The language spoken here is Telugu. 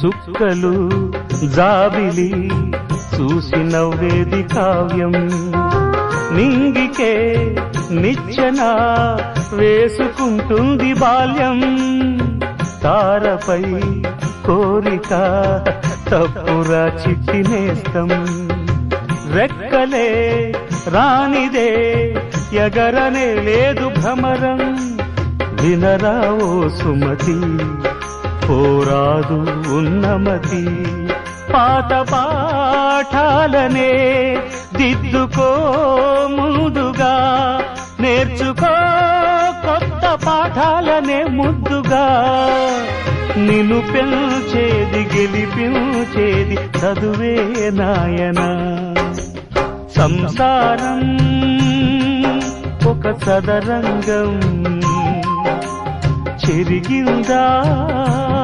చుక్కలు జాబిలి చూసి నవ్వేది కావ్యం నింగికే నిచ్చెన వేసుకుంటుంది బాల్యం తారపై కోరిక తప్పురా చిక్కినేస్తం రెక్కలే రానిదే ఎగరనే లేదు భ్రమరం వినరా ఓ సుమతి పోరాదు ఉన్నమతి పాత పాఠాలనే దిద్దుకో ముందుగా నేర్చుకో కొత్త పాఠాలనే ముద్దుగా నిన్ను పెంచేది గెలిపించేది చదువే నాయనా సంసారం ఒక సదరంగం చెరిగిందా